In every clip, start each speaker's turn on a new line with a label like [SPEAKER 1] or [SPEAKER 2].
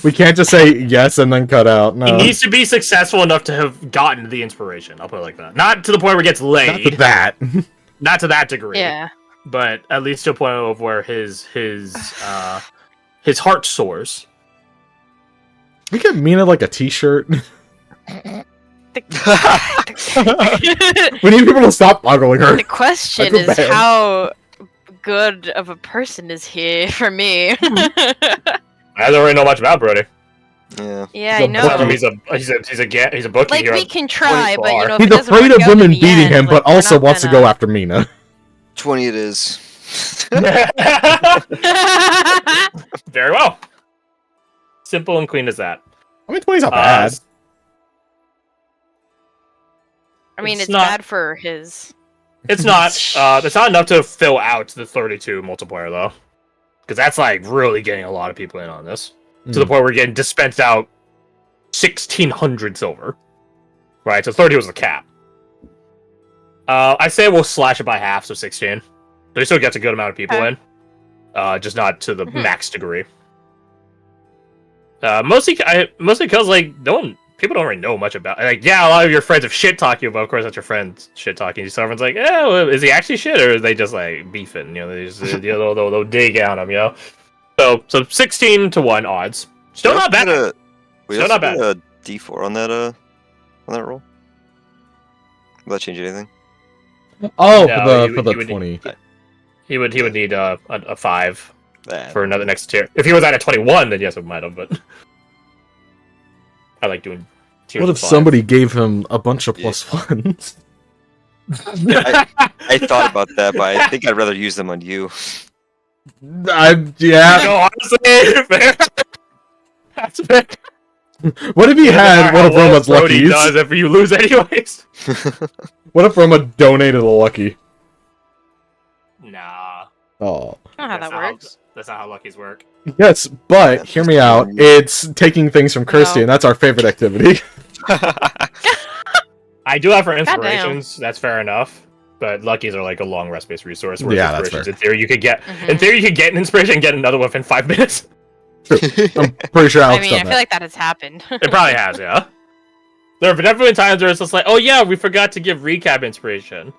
[SPEAKER 1] We can't just say yes and then cut out. No.
[SPEAKER 2] He needs to be successful enough to have gotten the inspiration. I'll put it like that. Not to the point where he gets laid.
[SPEAKER 1] Not to that.
[SPEAKER 2] Not to that degree.
[SPEAKER 3] Yeah.
[SPEAKER 2] But at least to a point of where his heart soars.
[SPEAKER 1] We get Mina like a t-shirt. We need people to stop boggling her.
[SPEAKER 3] The question is how good of a person is he for me?
[SPEAKER 2] I don't really know much about Brody.
[SPEAKER 4] Yeah.
[SPEAKER 3] Yeah, I know.
[SPEAKER 2] He's a bookie.
[SPEAKER 3] Like, we can try, but you know, if
[SPEAKER 1] he's
[SPEAKER 3] it doesn't
[SPEAKER 1] afraid
[SPEAKER 3] work
[SPEAKER 1] of
[SPEAKER 3] out in
[SPEAKER 1] women
[SPEAKER 3] the
[SPEAKER 1] beating
[SPEAKER 3] end,
[SPEAKER 1] him,
[SPEAKER 3] like,
[SPEAKER 1] but
[SPEAKER 3] we're
[SPEAKER 1] also
[SPEAKER 3] not
[SPEAKER 1] wants to
[SPEAKER 3] gonna-
[SPEAKER 1] go after Mina.
[SPEAKER 4] 20 it is.
[SPEAKER 2] Very well. Simple and clean as that.
[SPEAKER 1] I mean, 20's not bad.
[SPEAKER 3] I mean, it's
[SPEAKER 2] not-
[SPEAKER 3] bad for his.
[SPEAKER 2] It's not. It's not enough to fill out the 32 multiplier though, because that's like really getting a lot of people in on this to the point where we're getting dispensed out 1,600 silver. Right, so 30 was the cap. I say we'll slash it by half, so 16. So he still gets a good amount of people in, just not to the max degree. Mostly because like people don't really know much about. Like, yeah, a lot of your friends have shit talk you, but of course that's your friends shit talking you. So everyone's like, "Yeah, well, is he actually shit, or is they just like beefing?" You know, they just they'll dig on him, you know. So 16-1 odds. Still not bad.
[SPEAKER 4] Still not bad. A D4 on that roll. Will that change anything?
[SPEAKER 1] Oh,
[SPEAKER 2] No,
[SPEAKER 1] for the 20.
[SPEAKER 2] He would need a 5 for another next tier. If he was at a 21, then yes, it might have. But I like doing tiers.
[SPEAKER 1] What if somebody gave him a bunch of +1s?
[SPEAKER 4] I thought about that, but I think I'd rather use them on you.
[SPEAKER 1] Yeah.
[SPEAKER 2] No, honestly, fair. That's fair.
[SPEAKER 1] What if he had one of Roma's luckies?
[SPEAKER 2] Does if you lose anyways.
[SPEAKER 1] What if Roma donated a lucky?
[SPEAKER 2] Nah.
[SPEAKER 1] Oh.
[SPEAKER 3] I don't know how that works.
[SPEAKER 2] That's not how luckies work.
[SPEAKER 1] Yes, but hear me out. It's taking things from Kirsty, and that's our favorite activity.
[SPEAKER 2] I do have for inspirations. That's fair enough. But luckies are like a long rest-based resource. Whereas
[SPEAKER 1] Yeah, that's
[SPEAKER 2] inspirations,
[SPEAKER 1] fair.
[SPEAKER 2] in theory, you could get an inspiration and get another one within 5 minutes.
[SPEAKER 1] I'm pretty sure Alex
[SPEAKER 3] I mean,
[SPEAKER 1] done
[SPEAKER 3] I feel
[SPEAKER 1] that.
[SPEAKER 3] like that has happened.
[SPEAKER 2] It probably has, yeah. There have definitely been times where it's just like, oh yeah, we forgot to give recap inspiration.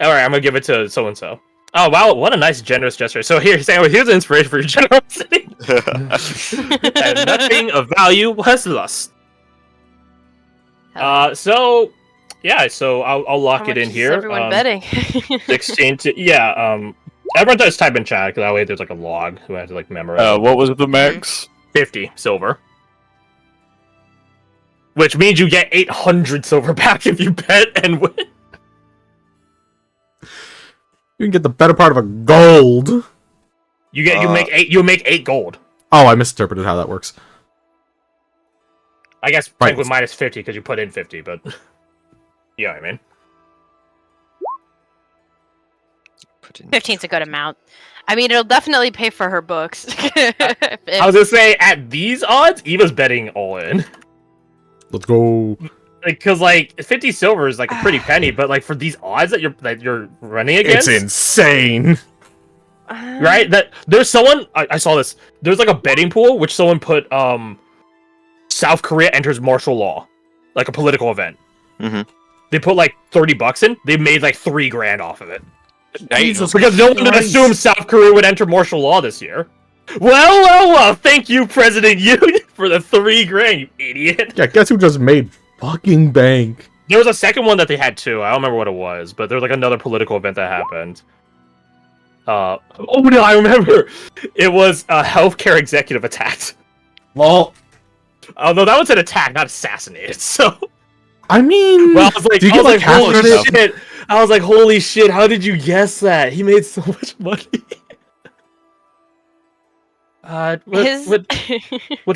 [SPEAKER 2] Alright, I'm gonna give it to so-and-so. Oh wow, what a nice generous gesture. So here's an inspiration for your generosity. And nothing of value was lost. So I'll lock it in here.
[SPEAKER 3] Everyone betting.
[SPEAKER 2] 16 to everyone does type in chat because that way there's like a log who has to like memorize.
[SPEAKER 5] What was the max?
[SPEAKER 2] 50 silver. Which means you get 800 silver back if you bet and win.
[SPEAKER 1] You can get the better part of a gold.
[SPEAKER 2] You make 8 gold.
[SPEAKER 1] Oh, I misinterpreted how that works.
[SPEAKER 2] I guess
[SPEAKER 1] Right.
[SPEAKER 2] with minus 50 because you put in 50, but you know what I mean.
[SPEAKER 3] 15's a good amount. I mean, it'll definitely pay for her books.
[SPEAKER 2] I was gonna say at these odds, Eva's betting all in.
[SPEAKER 1] Let's go.
[SPEAKER 2] Because like 50 silver is like a pretty penny, but like for these odds that you're running against,
[SPEAKER 1] It's insane.
[SPEAKER 2] right? That there's someone I saw this. There's like a betting pool which someone put South Korea enters martial law, like a political event.
[SPEAKER 4] Mm-hmm.
[SPEAKER 2] They put like $30 in. They made like $3 grand off of it.
[SPEAKER 1] Jesus
[SPEAKER 2] Because no one would assume South Korea would enter martial law this year. Well. Thank you, President Yoon, for the $3 grand, you idiot.
[SPEAKER 1] Yeah, guess who just made fucking bank?
[SPEAKER 2] There was a second one that they had too. I don't remember what it was, but there was like another political event that happened. Oh no, I remember. It was a healthcare executive attacked.
[SPEAKER 1] Well,
[SPEAKER 2] Although that was an attack, not assassinated. So,
[SPEAKER 1] I mean,
[SPEAKER 2] well, I was like,
[SPEAKER 1] do you get like half
[SPEAKER 2] holy
[SPEAKER 1] credit?
[SPEAKER 2] shit! I was like, holy shit! How did you guess that? He made so much money. What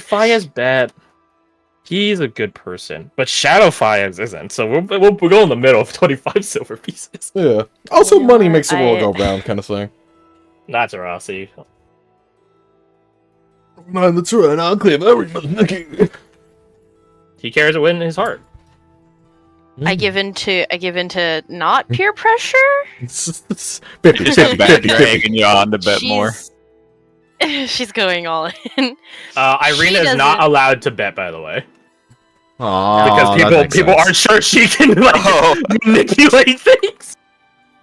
[SPEAKER 2] Fayez bad? He's a good person, but Shadow Fayez isn't. So we'll go in the middle of 25 silver pieces.
[SPEAKER 1] Yeah. Also,
[SPEAKER 3] You know
[SPEAKER 1] money
[SPEAKER 3] what?
[SPEAKER 1] makes the world go round, kind of thing.
[SPEAKER 2] Not Rossi.
[SPEAKER 1] Man, that's right. I'll claim everything.
[SPEAKER 2] He carries a win in his heart.
[SPEAKER 3] I give into not peer pressure.
[SPEAKER 1] 50,
[SPEAKER 5] Just
[SPEAKER 1] 50,
[SPEAKER 5] back
[SPEAKER 1] 50, 50.
[SPEAKER 5] dragging you on to bet more.
[SPEAKER 3] She's going all in.
[SPEAKER 2] Irina is not allowed to bet, by the way.
[SPEAKER 1] Oh,
[SPEAKER 2] Because people aren't sure she can manipulate things.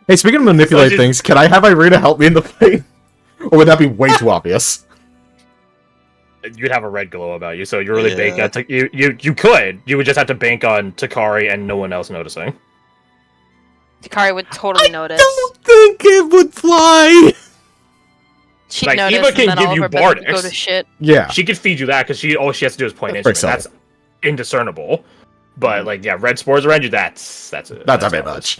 [SPEAKER 1] Hey, speaking of manipulate things, can I have Irina help me in the fight? Or would that be way too obvious?
[SPEAKER 2] You'd have a red glow about you, so you really bank on you could. You would just have to bank on Takari and no one else noticing.
[SPEAKER 3] Takari would totally notice.
[SPEAKER 1] I don't think it would fly!
[SPEAKER 3] She'd
[SPEAKER 2] like,
[SPEAKER 3] notice,
[SPEAKER 2] Eva can
[SPEAKER 3] and then
[SPEAKER 2] give
[SPEAKER 3] all
[SPEAKER 2] you
[SPEAKER 3] of her business would go
[SPEAKER 2] Bardics.
[SPEAKER 3] to shit.
[SPEAKER 1] Yeah.
[SPEAKER 2] She could feed you that, because all she has to do is point instrument. That's indiscernible. But, like, yeah, red spores around you, that's it.
[SPEAKER 1] That's a bit much.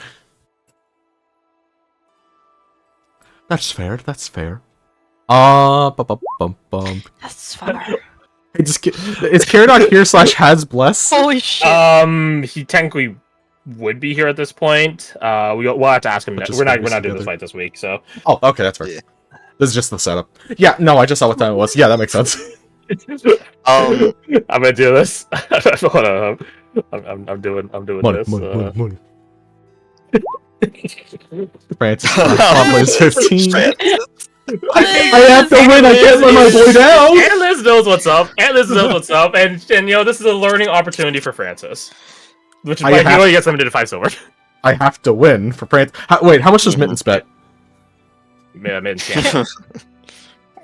[SPEAKER 1] That's fair, that's fair.
[SPEAKER 3] That's far.
[SPEAKER 1] Is Caradog here / has bless?
[SPEAKER 3] Holy shit.
[SPEAKER 2] He technically would be here at this point. We'll have to ask him. We're not doing this fight this week, so.
[SPEAKER 1] Oh, okay, that's fair. Yeah. This is just the setup. Yeah, no, I just saw what time it was. Yeah, that makes sense.
[SPEAKER 2] I'm gonna do this. Hold on. I'm doing
[SPEAKER 1] money,
[SPEAKER 2] this.
[SPEAKER 1] Money. Francis plays 15. I have to win. I can't let my boy down.
[SPEAKER 2] Aunt Liz knows what's up. And you know, this is a learning opportunity for Francis. Which is why he only gets limited to 5 silver.
[SPEAKER 1] I have to win for Francis. Wait, how much does Mittens bet?
[SPEAKER 2] Mittens can't.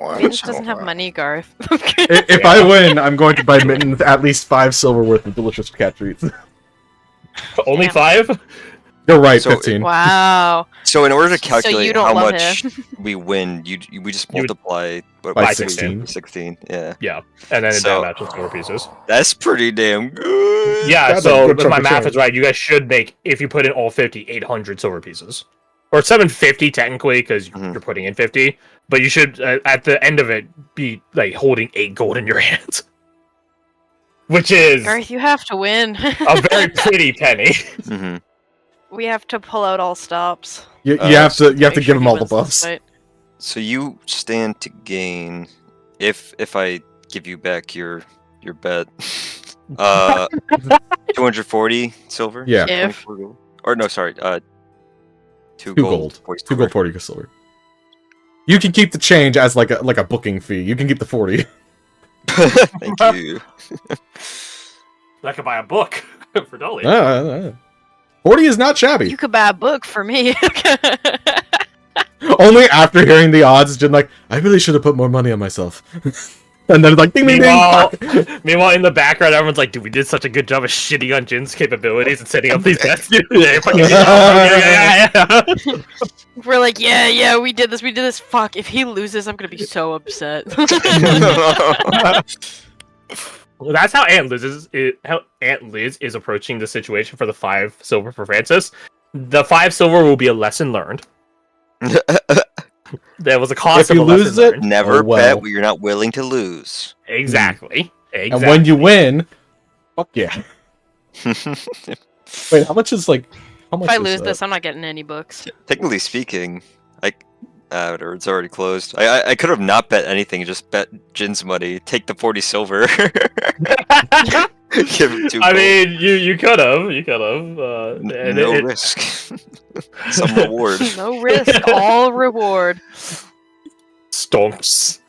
[SPEAKER 3] Mittens doesn't have money, Garth.
[SPEAKER 1] If I win, I'm going to buy Mittens at least 5 silver worth of delicious cat treats.
[SPEAKER 2] Only 5?
[SPEAKER 1] You're right, 15.
[SPEAKER 3] Wow.
[SPEAKER 4] So in order to calculate how much
[SPEAKER 3] him.
[SPEAKER 4] we win, we just multiply
[SPEAKER 1] by 16.
[SPEAKER 4] 16, yeah.
[SPEAKER 2] Yeah, and then that matches 4 pieces.
[SPEAKER 4] That's pretty damn good.
[SPEAKER 2] Yeah,
[SPEAKER 1] That's
[SPEAKER 2] so if my math is right, you guys should make, if you put in all 50, 800 silver pieces. Or 750 technically, because you're putting in 50. But you should, at the end of it, be like holding 8 gold in your hands. Which is...
[SPEAKER 3] Garth, you have to win.
[SPEAKER 2] a very pretty penny.
[SPEAKER 4] Mm-hmm.
[SPEAKER 3] We have to pull out all stops.
[SPEAKER 1] You have to give him all the buffs.
[SPEAKER 4] So you stand to gain if I give you back your bet. 240 silver?
[SPEAKER 1] Yeah.
[SPEAKER 3] If.
[SPEAKER 4] Or no, sorry, 2
[SPEAKER 1] gold. 2 gold, 40 silver. You can keep the change as like a booking fee. You can keep the 40.
[SPEAKER 4] Thank you.
[SPEAKER 2] I could buy a book for Dolly.
[SPEAKER 1] 40 is not shabby.
[SPEAKER 3] You could buy a book for me.
[SPEAKER 1] Only after hearing the odds, Jin like, I really should have put more money on myself. And then like, ding, ding, ding.
[SPEAKER 2] Meanwhile, in the background, everyone's like, dude, we did such a good job of shitting on Jin's capabilities and setting up these bets.
[SPEAKER 3] We're like, yeah, we did this. Fuck, if he loses, I'm gonna be so upset.
[SPEAKER 2] Well, that's how Aunt Liz is approaching the situation for the 5 silver for Francis. The 5 silver will be a lesson learned. There was a cost
[SPEAKER 1] if
[SPEAKER 2] of a
[SPEAKER 1] you lose
[SPEAKER 2] lesson
[SPEAKER 1] it,
[SPEAKER 2] learned.
[SPEAKER 4] Never bet what you're not willing to lose.
[SPEAKER 2] Exactly.
[SPEAKER 1] And when you win, fuck yeah. Wait, how much is like? How much
[SPEAKER 3] if I lose this, I'm not getting any books.
[SPEAKER 4] Technically speaking, whatever, it's already closed. I could have not bet anything, just bet Jin's money, take the 40 silver. Give him 2
[SPEAKER 2] I
[SPEAKER 4] gold.
[SPEAKER 2] mean, you could have.
[SPEAKER 4] No risk. Some reward.
[SPEAKER 3] No risk, all reward.
[SPEAKER 2] Stonks.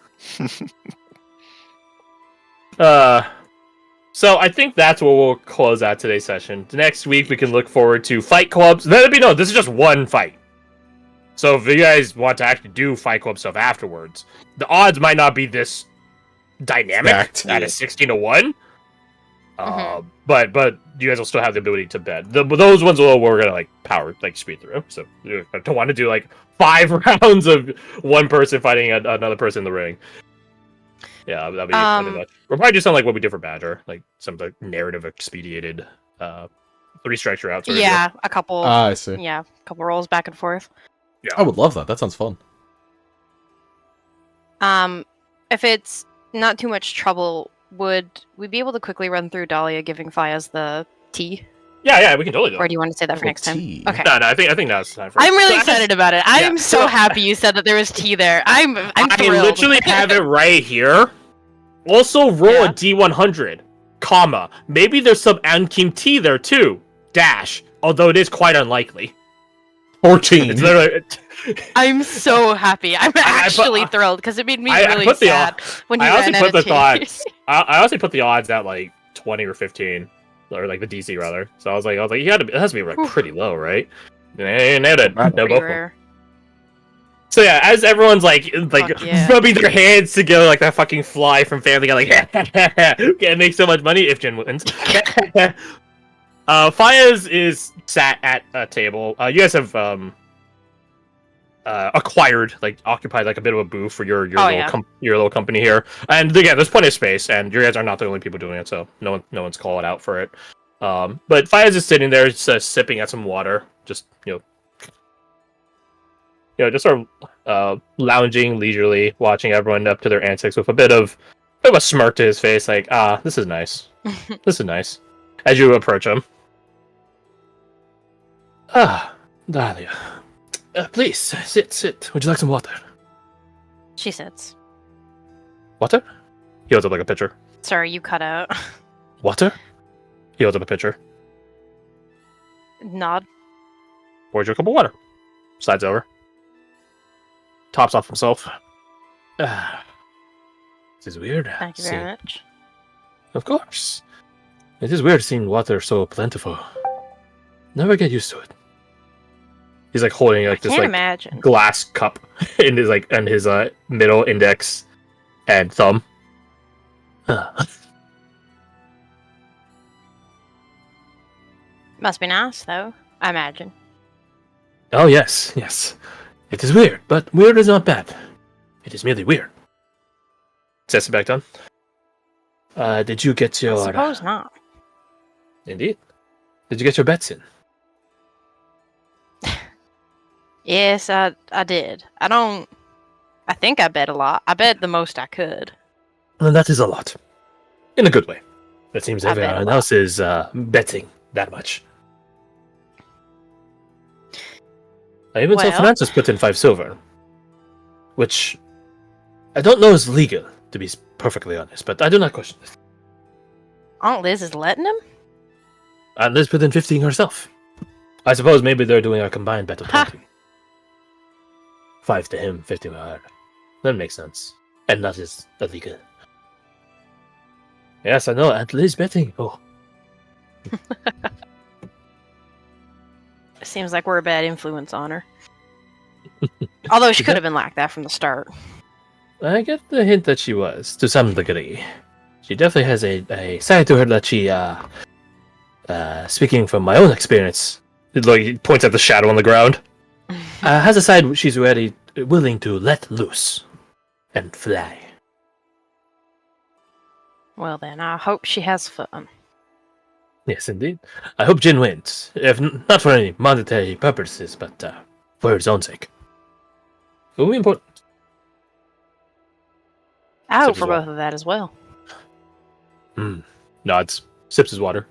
[SPEAKER 2] So I think that's where we'll close out today's session. Next week we can look forward to fight clubs. This is just one fight. So if you guys want to actually do fight club stuff afterwards, the odds might not be this dynamic.
[SPEAKER 1] Stacked.
[SPEAKER 2] That is 16-1. But you guys will still have the ability to bet. Those ones we're gonna speed through. So you don't want to do 5 rounds of one person fighting another person in the ring. Yeah, that'd be much. We'll probably do something like what we did for Badger, like some of the narrative expedited 3 strikes you're out.
[SPEAKER 3] Yeah, a couple.
[SPEAKER 1] I see.
[SPEAKER 3] Yeah, a couple rolls back and forth.
[SPEAKER 2] Yeah.
[SPEAKER 1] I would love that. That sounds fun.
[SPEAKER 3] If it's not too much trouble, would we be able to quickly run through Dahlia giving Fias the tea?
[SPEAKER 2] Yeah, we can totally do it.
[SPEAKER 3] Or do you want to say that for next time?
[SPEAKER 1] Tea.
[SPEAKER 3] Okay.
[SPEAKER 2] No, I think now's the time for it.
[SPEAKER 3] I'm really
[SPEAKER 2] So
[SPEAKER 3] excited about it. I'm so happy you said that there was tea there. I'm
[SPEAKER 2] I
[SPEAKER 3] thrilled.
[SPEAKER 2] literally have it right here. Also, roll a D100, comma. Maybe there's some Ankim tea there too. Dash. Although it is quite unlikely.
[SPEAKER 1] 14.
[SPEAKER 2] It's literally.
[SPEAKER 3] I'm so happy. I'm actually thrilled because it made me really sad when you ran out of tea.
[SPEAKER 2] I honestly put the odds at like 20 or 15, or like the DC rather. So I was like, it has to be like pretty low, right? Nailed it. No,
[SPEAKER 3] Pretty
[SPEAKER 2] both.
[SPEAKER 3] rare.
[SPEAKER 2] So yeah, as everyone's like
[SPEAKER 3] yeah.
[SPEAKER 2] rubbing their hands together like that fucking fly from Family Guy, like can't make so much money if Jin wins. Fayez is sat at a table. You guys have occupied like a bit of a booth for your little company here, and again, there's plenty of space, and you guys are not the only people doing it, so no one's calling out for it. But Fayez is sitting there, just sipping at some water, just just sort of lounging leisurely, watching everyone up to their antics with a bit of a smirk to his face, like, this is nice. This is nice. As you approach him. Dahlia. Please, sit. Would you like some water?
[SPEAKER 3] She sits.
[SPEAKER 2] Water? He holds up like a pitcher.
[SPEAKER 3] Sorry, you cut out.
[SPEAKER 2] Water? He holds up a pitcher.
[SPEAKER 3] Nod.
[SPEAKER 2] Pours you a cup of water. Slides over. Tops off himself. This is weird.
[SPEAKER 3] Thank you very much.
[SPEAKER 2] Of course. It is weird seeing water so plentiful. Never get used to it. He's like holding like this like glass cup in his middle index and thumb.
[SPEAKER 3] Must be nice though, I imagine.
[SPEAKER 2] Oh yes. It is weird, but weird is not bad. It is merely weird. Sets it back down. Did you get your...
[SPEAKER 3] I suppose not.
[SPEAKER 2] Indeed. Did you get your bets in?
[SPEAKER 3] Yes, I did. I think I bet a lot. I bet the most I could.
[SPEAKER 2] And that is a lot. In a good way. It seems everyone else is betting that much. I even saw Francis put in 5 silver. Which I don't know is legal, to be perfectly honest, but I do not question it.
[SPEAKER 3] Aunt Liz is letting him?
[SPEAKER 2] Aunt Liz put in 15 herself. I suppose maybe they're doing a combined bet of 20. 5 to him, 50 to her. That makes sense. And that is illegal. Yes, I know, Aunt Liz betting. Oh.
[SPEAKER 3] Seems like we're a bad influence on her. Although she could have been like that from the start.
[SPEAKER 2] I get the hint that she was, to some degree. She definitely has a side to her that she, speaking from my own experience, he points at the shadow on the ground, has a side she's willing to let loose and fly.
[SPEAKER 3] Well then, I hope she has fun.
[SPEAKER 2] Yes, indeed. I hope Jin wins, if not for any monetary purposes, but for his own sake. It will be important.
[SPEAKER 3] I hope for both of that as well.
[SPEAKER 2] Nods. Sips his water.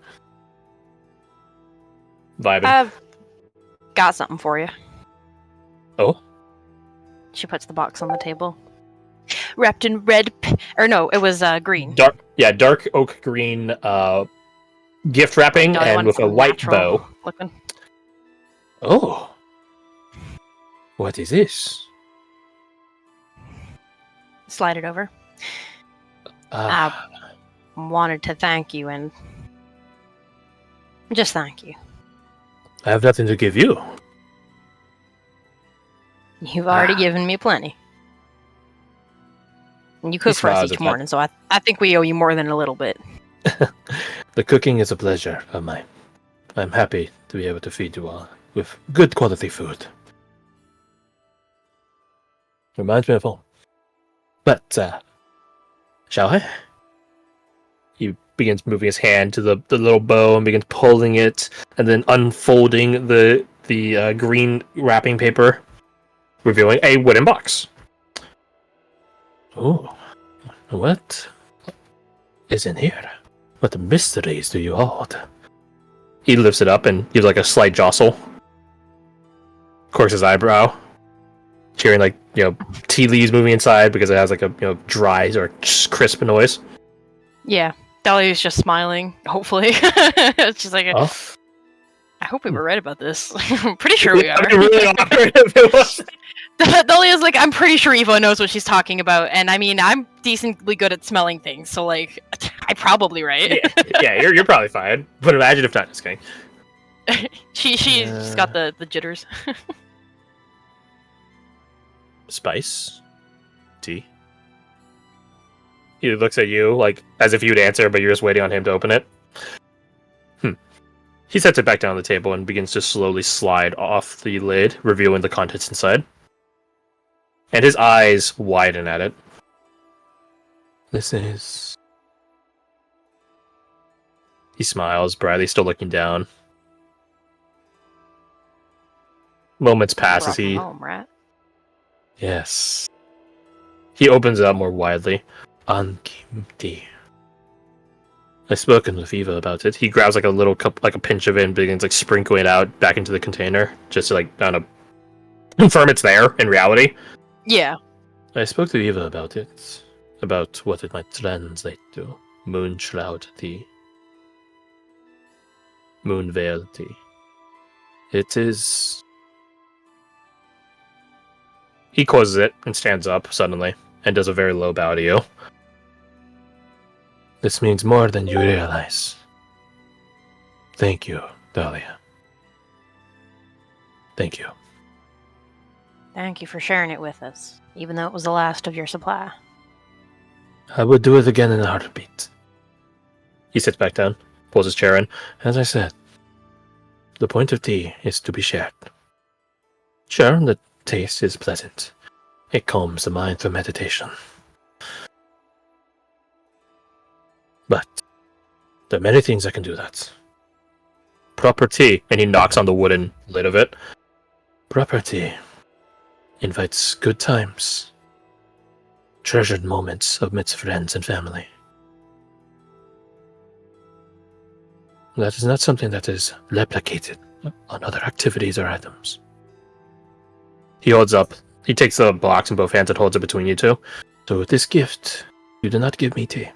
[SPEAKER 2] Vibing.
[SPEAKER 3] I've got something for you.
[SPEAKER 2] Oh?
[SPEAKER 3] She puts the box on the table. Wrapped in red... it was green.
[SPEAKER 2] Dark oak green gift wrapping and with a white bow.
[SPEAKER 3] Looking.
[SPEAKER 2] Oh. What is this?
[SPEAKER 3] Slide it over. I wanted to thank you and just thank you.
[SPEAKER 2] I have nothing to give you.
[SPEAKER 3] You've already given me plenty. And you cook for us each morning, so I think we owe you more than a little bit.
[SPEAKER 2] The cooking is a pleasure of mine. I'm happy to be able to feed you all with good quality food. Reminds me of home. But, shall I? He begins moving his hand to the little bow and begins pulling it, and then unfolding the green wrapping paper, revealing a wooden box. Oh, what is in here? What mysteries do you hold? He lifts it up and gives like a slight jostle. Corks his eyebrow. Hearing tea leaves moving inside because it has like a dry or crisp noise.
[SPEAKER 3] Yeah, Dahlia's just smiling. Hopefully, she's like, I hope we were right about this. I'm pretty sure we are.
[SPEAKER 2] That'd be really awkward if it was.
[SPEAKER 3] Dahlia's like, I'm pretty sure Evo knows what she's talking about, and I mean, I'm decently good at smelling things, so like, I'm probably right.
[SPEAKER 2] Yeah, you're probably fine. But imagine if not, just kidding.
[SPEAKER 3] She's got the jitters.
[SPEAKER 2] Spice? Tea? He looks at you, like, as if you'd answer, but you're just waiting on him to open it. He sets it back down on the table and begins to slowly slide off the lid, revealing the contents inside. And his eyes widen at it. This is... He smiles, Bradley still looking down. Moments pass as he...
[SPEAKER 3] Home, rat.
[SPEAKER 2] Yes. He opens it up more widely. Ankimti. I've spoken with Eva about it. He grabs like a little cup, like a pinch of it, and begins like sprinkling it out back into the container, just to like kind of confirm it's there in reality.
[SPEAKER 3] Yeah.
[SPEAKER 2] I spoke to Eva about it, about what it might translate to. Moon shroud tea. Moon veil tea. It is... He closes it and stands up suddenly, and does a very low bow to you. This means more than you realize. Thank you, Dahlia. Thank you.
[SPEAKER 3] Thank you for sharing it with us, even though it was the last of your supply.
[SPEAKER 2] I would do it again in a heartbeat. He sits back down, pulls his chair in. As I said, the point of tea is to be shared. Sure, the taste is pleasant. It calms the mind through meditation. But there are many things that can do that. Proper tea, and he knocks on the wooden lid of it. Proper tea invites good times, treasured moments amidst friends and family. That is not something that is replicated on other activities or items. He takes the box in both hands and holds it between you two. So with this gift, you do not give me tea.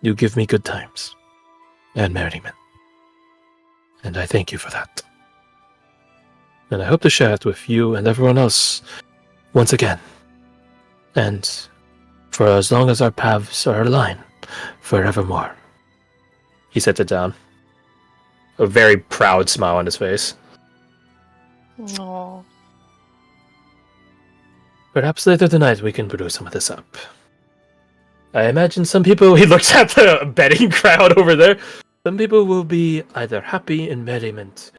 [SPEAKER 2] You give me good times and merriment. And I thank you for that. And I hope to share it with you and everyone else once again. And for as long as our paths are aligned, forevermore. He sets it down. A very proud smile on his face.
[SPEAKER 3] Aww.
[SPEAKER 2] Perhaps later tonight we can brew some of this up. I imagine some people, he looks at the betting crowd over there, some people will be either happy in merriment,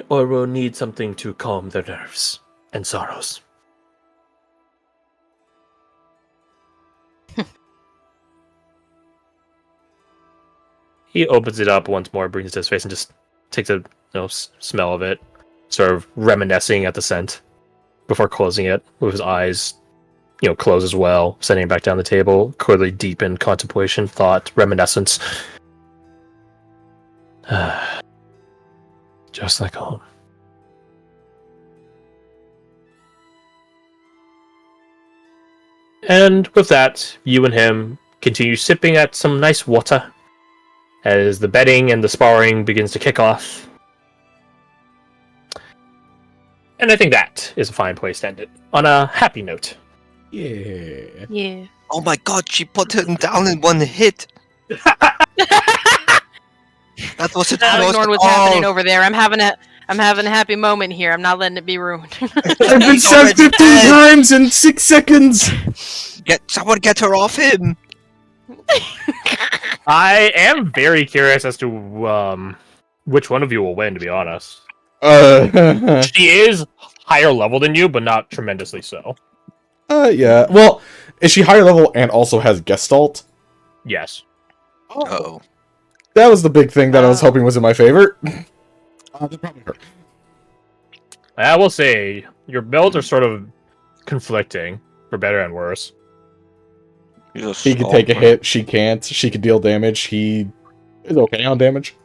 [SPEAKER 2] or will need something to calm their nerves and sorrows. He opens it up once more, brings it to his face, and just takes a smell of it, sort of reminiscing at the scent, before closing it with his eyes close as well, setting it back down the table, clearly deep in contemplation, thought, reminiscence. Just like home. And with that, you and him continue sipping at some nice water as the betting and the sparring begins to kick off. And I think that is a fine place to end it, on a happy note.
[SPEAKER 1] Yeah.
[SPEAKER 3] Yeah.
[SPEAKER 4] Oh my god, she put him down in one hit. That was it.
[SPEAKER 3] Not ignoring what's happening over there. I'm having a happy moment here. I'm not letting it be ruined.
[SPEAKER 1] I've been shot 15 times in 6 seconds!
[SPEAKER 4] Someone get her off him!
[SPEAKER 2] I am very curious as to which one of you will win, to be honest. She is higher level than you, but not tremendously so.
[SPEAKER 1] Yeah. Well, is she higher level and also has Gestalt?
[SPEAKER 2] Yes.
[SPEAKER 4] Oh.
[SPEAKER 1] That was the big thing that I was hoping was in my favor. Probably her.
[SPEAKER 2] I will say, your builds are sort of conflicting, for better and worse.
[SPEAKER 1] He can take a hit, she can't. She can deal damage, he is okay on damage.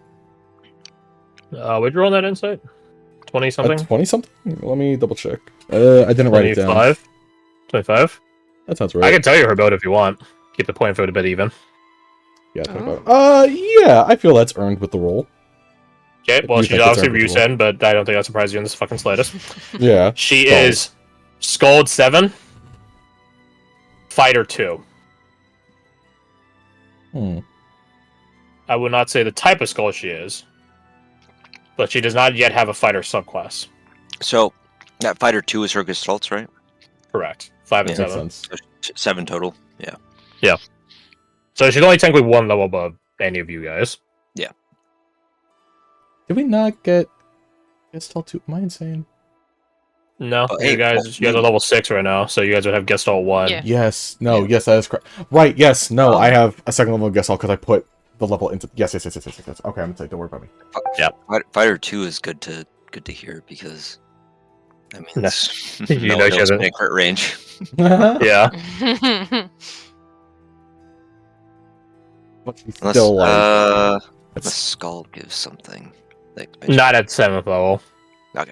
[SPEAKER 2] Would you roll that insight? 20-something?
[SPEAKER 1] 20-something? Let me double check. I didn't write it down.
[SPEAKER 2] 25?
[SPEAKER 1] That sounds right.
[SPEAKER 2] I can tell you her build if you want. Keep the point for it a bit even.
[SPEAKER 1] Yeah, 25. Yeah, I feel that's earned with the roll.
[SPEAKER 2] Okay, well,
[SPEAKER 1] You
[SPEAKER 2] she's
[SPEAKER 1] think it's
[SPEAKER 2] obviously
[SPEAKER 1] unpredictable.
[SPEAKER 2] Ryusen, but I don't think that surprises you in this fucking slightest.
[SPEAKER 1] Yeah.
[SPEAKER 2] She
[SPEAKER 1] Scold.
[SPEAKER 2] is Scald 7, Fighter 2. I would not say the type of Scald she is, but she does not yet have a Fighter subclass.
[SPEAKER 4] So, that Fighter 2 is her Gestalts, right?
[SPEAKER 2] Correct. 5 and
[SPEAKER 4] Yeah.
[SPEAKER 2] 7.
[SPEAKER 1] Makes sense.
[SPEAKER 4] So 7 total. Yeah.
[SPEAKER 2] So she's only technically one level above any of you guys.
[SPEAKER 1] Did we not get Gestalt 2? Am I insane?
[SPEAKER 2] No,
[SPEAKER 4] Oh,
[SPEAKER 2] you
[SPEAKER 4] hey,
[SPEAKER 2] guys are level 6 right now, so you guys would have Gestalt 1.
[SPEAKER 3] Yeah.
[SPEAKER 1] Yes. No. Yes, that is correct. Right. Yes. No. I have a second level of Gestalt because I put the level into. Yes. Yes. Okay, I'm gonna say. Don't worry about me.
[SPEAKER 2] Yeah.
[SPEAKER 4] Fighter 2 is good to hear because I mean, it's
[SPEAKER 2] You
[SPEAKER 4] no
[SPEAKER 2] know
[SPEAKER 4] one
[SPEAKER 2] she
[SPEAKER 4] else
[SPEAKER 2] hasn't-
[SPEAKER 4] in crit range.
[SPEAKER 2] Yeah.
[SPEAKER 1] But she's
[SPEAKER 4] Unless,
[SPEAKER 1] still like.
[SPEAKER 4] unless
[SPEAKER 1] It's,
[SPEAKER 4] Skull gives something. Like expansion.
[SPEAKER 2] Not at 7th level.
[SPEAKER 4] Okay.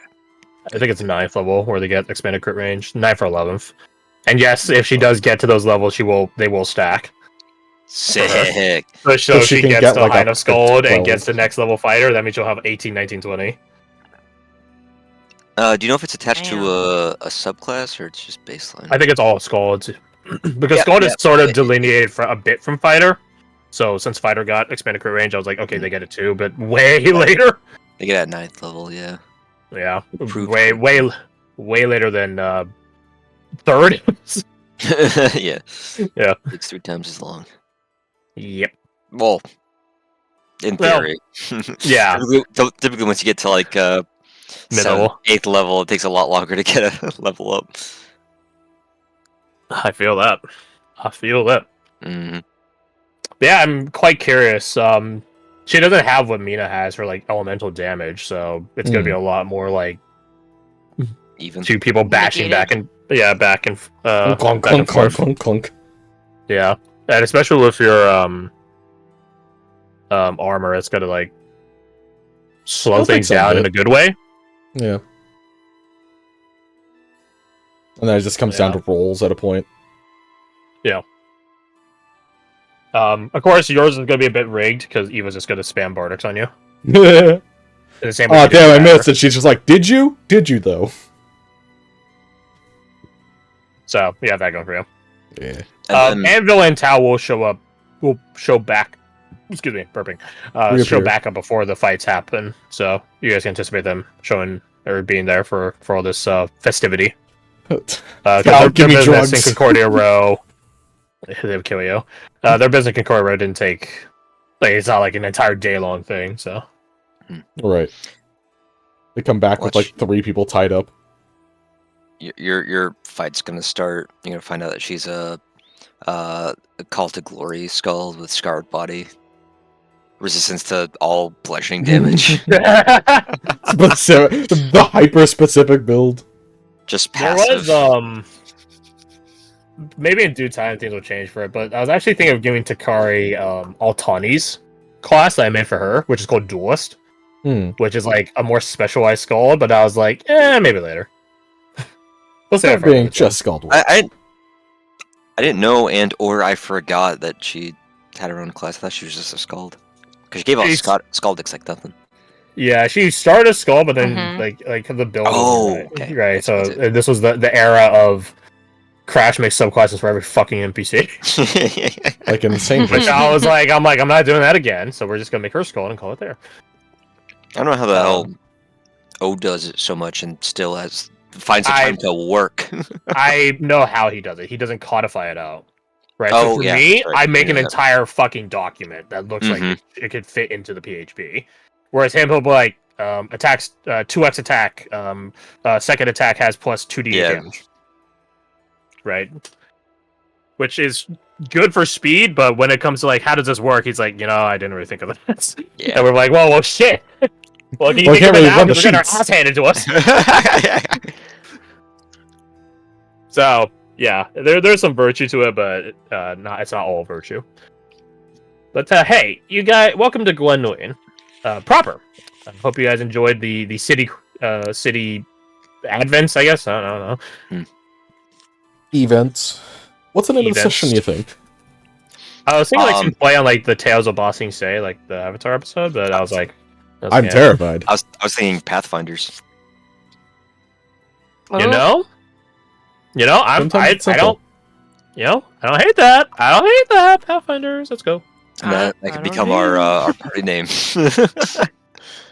[SPEAKER 2] I think it's 9th level where they get expanded crit range. 9th or 11th. And yes, if she does get to those levels, they will stack.
[SPEAKER 4] Sick.
[SPEAKER 2] So
[SPEAKER 1] So
[SPEAKER 2] if
[SPEAKER 1] she
[SPEAKER 2] she
[SPEAKER 1] can
[SPEAKER 2] gets
[SPEAKER 1] get,
[SPEAKER 2] to
[SPEAKER 1] like,
[SPEAKER 2] high
[SPEAKER 1] up
[SPEAKER 2] enough
[SPEAKER 1] to
[SPEAKER 2] Scald
[SPEAKER 1] 12.
[SPEAKER 2] and gets the next level fighter, that means she'll have 18, 19, 20.
[SPEAKER 4] Do you know if it's attached
[SPEAKER 3] Damn.
[SPEAKER 4] to a subclass or it's just baseline?
[SPEAKER 2] I think it's all Scalds. Because
[SPEAKER 4] Yeah,
[SPEAKER 2] Scald
[SPEAKER 4] yeah.
[SPEAKER 2] is sort of delineated a bit from Fighter. So since Fighter got expanded crit range, I was like, okay, they get it too, but way later.
[SPEAKER 4] They get at 9th level, yeah.
[SPEAKER 2] Yeah.
[SPEAKER 4] Approved
[SPEAKER 2] Way later than 3rd.
[SPEAKER 4] yeah.
[SPEAKER 2] Yeah.
[SPEAKER 4] It's 3 times as long.
[SPEAKER 2] Yep.
[SPEAKER 4] Well, in
[SPEAKER 2] Well,
[SPEAKER 4] theory.
[SPEAKER 2] yeah.
[SPEAKER 4] Typically, once you get to like
[SPEAKER 2] Mid-level.
[SPEAKER 4] 8th level, it takes a lot longer to get a level up.
[SPEAKER 2] I feel that.
[SPEAKER 4] hmm
[SPEAKER 2] Yeah, I'm quite curious. She doesn't have what Mina has for like elemental damage, so it's gonna be a lot more like
[SPEAKER 4] Even.
[SPEAKER 2] 2 people bashing
[SPEAKER 3] Mitigated?
[SPEAKER 2] back and
[SPEAKER 1] clunk,
[SPEAKER 2] back and
[SPEAKER 1] clunk, clunk,
[SPEAKER 2] forth.
[SPEAKER 1] clunk, clunk.
[SPEAKER 2] Yeah, and especially with your armor, it's gonna like slow
[SPEAKER 1] It'll take
[SPEAKER 2] things
[SPEAKER 1] some
[SPEAKER 2] down
[SPEAKER 1] bit.
[SPEAKER 2] in a good way.
[SPEAKER 1] Yeah. And then it just comes down to rolls at a point.
[SPEAKER 2] Of course, yours is gonna be a bit rigged because Eva's just gonna spam Bardics on you.
[SPEAKER 1] Oh,
[SPEAKER 2] And the same way she did
[SPEAKER 1] damn, I
[SPEAKER 2] with
[SPEAKER 1] missed
[SPEAKER 2] Adder.
[SPEAKER 1] it. She's just like, did you? Did you, though?
[SPEAKER 2] So you have that going for you.
[SPEAKER 1] Yeah.
[SPEAKER 4] And then,
[SPEAKER 2] Anvil and Tau will show up. Will show back. Excuse me, burping. Show
[SPEAKER 1] Reappear.
[SPEAKER 2] back up before the fights happen. So you guys can anticipate them showing or being there for all this festivity.
[SPEAKER 1] Tau,
[SPEAKER 2] Their
[SPEAKER 1] give me
[SPEAKER 2] business
[SPEAKER 1] drugs.
[SPEAKER 2] in Concordia Row. They would kill you. Their business in Concordia Row didn't take. Like it's not like an entire day long thing. So
[SPEAKER 1] Right. They come back with
[SPEAKER 4] Watch.
[SPEAKER 1] like 3 people tied up.
[SPEAKER 4] your fight's gonna start. You're gonna find out that she's a Call to Glory Skull with scarred body. Resistance to all bludgeoning damage.
[SPEAKER 1] The hyper-specific build.
[SPEAKER 4] Just
[SPEAKER 2] there
[SPEAKER 4] passive.
[SPEAKER 2] was maybe in due time things will change for it. But I was actually thinking of giving Takari Altani's class that I made for her, which is called Duelist. Which is like a more specialized skull, but I was like, maybe later. We'll see.
[SPEAKER 1] Instead of being just Scald.
[SPEAKER 4] I didn't know or I forgot that she had her own class. I thought she was just a Scald. Because she gave out
[SPEAKER 2] She's-
[SPEAKER 4] Scaldix like nothing.
[SPEAKER 2] Yeah, she started a skull, but then
[SPEAKER 3] Mhm.
[SPEAKER 2] like the build.
[SPEAKER 4] Oh,
[SPEAKER 2] right.
[SPEAKER 4] okay.
[SPEAKER 2] Right. So
[SPEAKER 4] That's it.
[SPEAKER 2] this was the era of Crash makes subclasses for every fucking NPC.
[SPEAKER 1] Like insane.
[SPEAKER 2] Which I was like, I'm not doing that again. So we're just gonna make her skull and call it there.
[SPEAKER 4] I don't know how the hell O does it so much and still finds the time to work.
[SPEAKER 2] I know how he does it. He doesn't codify it out. Right.
[SPEAKER 4] Oh,
[SPEAKER 2] So for
[SPEAKER 4] yeah,
[SPEAKER 2] me,
[SPEAKER 4] that's right.
[SPEAKER 2] I make an
[SPEAKER 4] Yeah.
[SPEAKER 2] entire fucking document that looks like
[SPEAKER 4] Mhm.
[SPEAKER 2] it could fit into the PHP. Whereas him, he'll be like, attacks 2x attack, second attack has plus 2d
[SPEAKER 4] Yeah.
[SPEAKER 2] damage. Right. Which is good for speed, but when it comes to like how does this work, he's like, I didn't really think of this.
[SPEAKER 4] Yeah.
[SPEAKER 2] And we're like, well, shit. Well, can you
[SPEAKER 1] Well, we
[SPEAKER 2] think of
[SPEAKER 1] can't
[SPEAKER 2] it
[SPEAKER 1] really
[SPEAKER 2] now?
[SPEAKER 1] run the
[SPEAKER 2] 'Cause we're getting our
[SPEAKER 1] sheets.
[SPEAKER 2] ass handed to us. So yeah, there's some virtue to it, but it's not all virtue. But hey, you guys, welcome to Glen Nguyen proper. I hope you guys enjoyed the city advents. I guess I don't know.
[SPEAKER 1] Events. What's the name of the
[SPEAKER 2] Events.
[SPEAKER 1] session, you think?
[SPEAKER 2] I was thinking like some
[SPEAKER 4] Um,
[SPEAKER 2] play on like the Tales of Bossing Say, like the Avatar episode, but I was like,
[SPEAKER 1] I'm terrified.
[SPEAKER 4] I was thinking Pathfinders.
[SPEAKER 2] You know, I
[SPEAKER 1] Sometimes it's simple.
[SPEAKER 2] I don't hate that. I don't hate that. Pathfinders, let's go.
[SPEAKER 4] And that
[SPEAKER 3] I
[SPEAKER 4] could
[SPEAKER 3] don't
[SPEAKER 4] become
[SPEAKER 3] hate
[SPEAKER 4] our party name.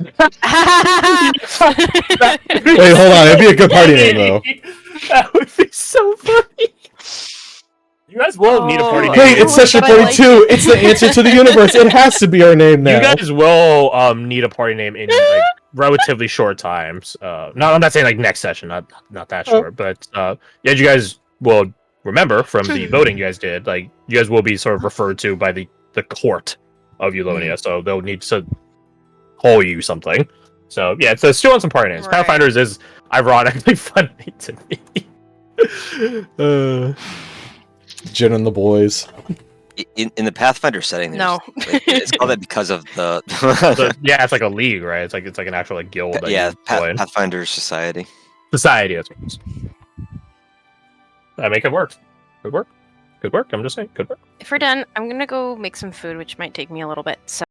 [SPEAKER 1] Wait, hold on. It'd be a good party name, though.
[SPEAKER 2] That would be so funny. You guys will need a party
[SPEAKER 3] Oh,
[SPEAKER 2] name.
[SPEAKER 1] Hey, it's session
[SPEAKER 3] But I like
[SPEAKER 1] 42. It's the answer to the universe. It has to be our name now.
[SPEAKER 2] You guys will need a party name in like relatively short times. I'm not saying like next session, not that short, but yeah, you guys will remember from the voting you guys did. Like you guys will be sort of referred to by the court of Eulonia, so they'll need to call you something. So yeah, so still on some party names.
[SPEAKER 3] Right.
[SPEAKER 2] Pathfinders is ironically funny to me.
[SPEAKER 1] Jen and the boys.
[SPEAKER 4] In the Pathfinder setting,
[SPEAKER 3] No.
[SPEAKER 4] it's called that because of the
[SPEAKER 2] Yeah, it's like a league, right? It's like an actual like guild. That
[SPEAKER 4] yeah,
[SPEAKER 2] you join.
[SPEAKER 4] Pathfinder Society.
[SPEAKER 2] Society. That's what it is. I make it work. Good work. Good work. I'm just saying, good work.
[SPEAKER 3] If we're done, I'm gonna go make some food, which might take me a little bit. So.